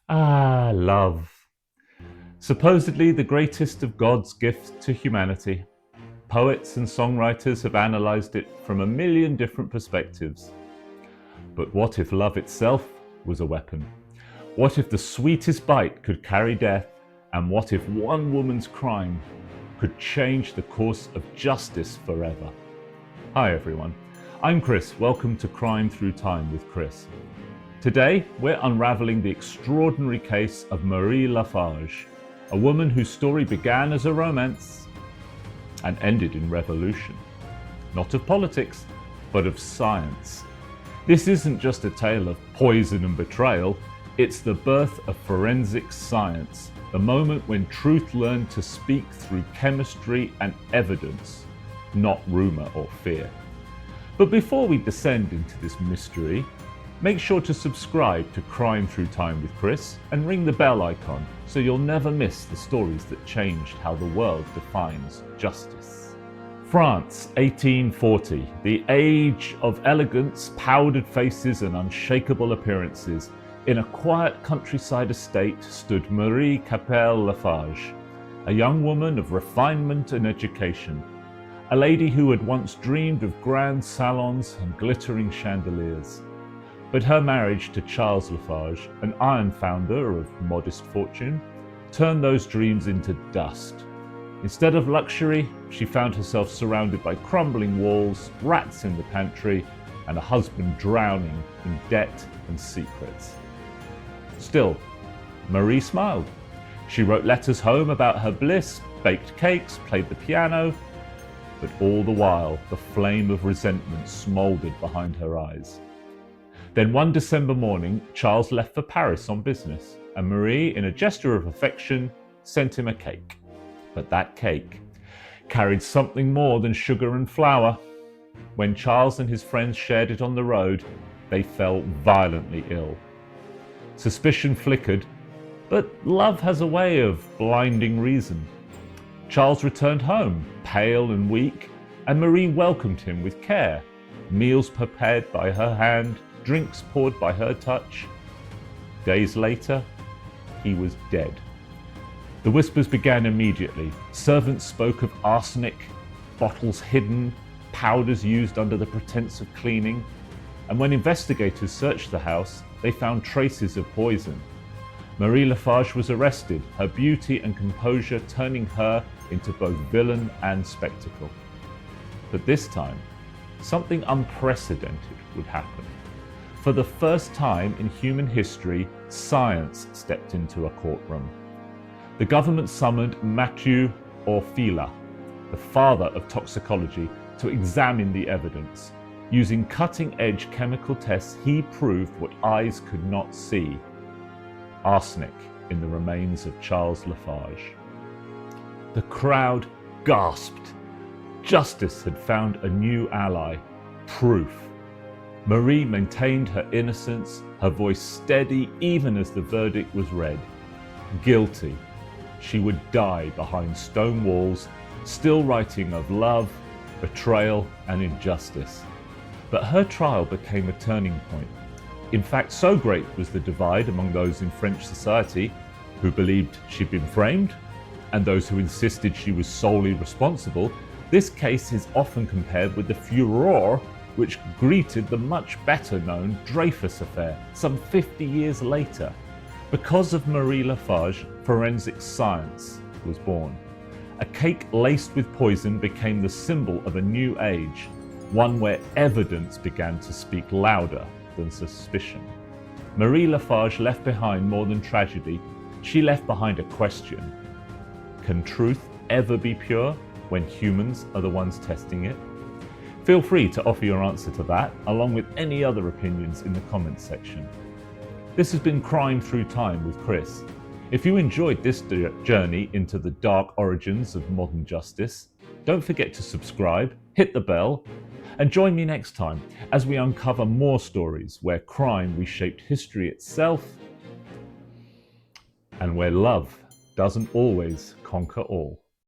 Ah, love. Supposedly the greatest of God's gifts to humanity. Poets and songwriters have analysed it from a million different perspectives. But what if love itself was a weapon? What if the sweetest bite could carry death? And what if one woman's crime could change the course of justice forever? Hi everyone, I'm Chris. Welcome to Crime Through Time with Chris. Today, we're unraveling the extraordinary case of Marie Lafarge, a woman whose story began as a romance and ended in revolution. Not of politics, but of science. This isn't just a tale of poison and betrayal, it's the birth of forensic science, the moment when truth learned to speak through chemistry and evidence, not rumour or fear. But before we descend into this mystery, make sure to subscribe to Crime Through Time with Chris and ring the bell icon so you'll never miss the stories that changed how the world defines justice. France, 1840, the age of elegance, powdered faces and unshakable appearances. In a quiet countryside estate stood Marie Capelle Lafarge, a young woman of refinement and education, a lady who had once dreamed of grand salons and glittering chandeliers. But her marriage to Charles Lafarge, an iron founder of modest fortune, turned those dreams into dust. Instead of luxury, she found herself surrounded by crumbling walls, rats in the pantry, and a husband drowning in debt and secrets. Still, Marie smiled. She wrote letters home about her bliss, baked cakes, played the piano, but all the while the flame of resentment smouldered behind her eyes. Then one December morning, Charles left for Paris on business, and Marie, in a gesture of affection, sent him a cake. But that cake carried something more than sugar and flour. When Charles and his friends shared it on the road, they fell violently ill. Suspicion flickered, but love has a way of blinding reason. Charles returned home, pale and weak, and Marie welcomed him with care. Meals prepared by her hand, drinks poured by her touch. Days later, he was dead. The whispers began immediately. Servants spoke of arsenic, bottles hidden, powders used under the pretense of cleaning. And when investigators searched the house, they found traces of poison. Marie Lafarge was arrested, her beauty and composure turning her into both villain and spectacle. But this time, something unprecedented would happen. For the first time in human history, science stepped into a courtroom. The government summoned Mathieu Orfila, the father of toxicology, to examine the evidence. Using cutting-edge chemical tests, he proved what eyes could not see: arsenic in the remains of Charles Lafarge. The crowd gasped. Justice had found a new ally: proof. Marie maintained her innocence, her voice steady even as the verdict was read. Guilty. She would die behind stone walls, still writing of love, betrayal, and injustice. But her trial became a turning point. In fact, so great was the divide among those in French society who believed she'd been framed and those who insisted she was solely responsible. This case is often compared with the furore which greeted the much better known Dreyfus affair some 50 years later. Because of Marie Lafarge, forensic science was born. A cake laced with poison became the symbol of a new age, one where evidence began to speak louder than suspicion. Marie Lafarge left behind more than tragedy. She left behind a question. Can truth ever be pure when humans are the ones testing it? Feel free to offer your answer to that, along with any other opinions in the comments section. This has been Crime Through Time with Chris. If you enjoyed this journey into the dark origins of modern justice, don't forget to subscribe, hit the bell, and join me next time as we uncover more stories where crime reshaped history itself and where love doesn't always conquer all.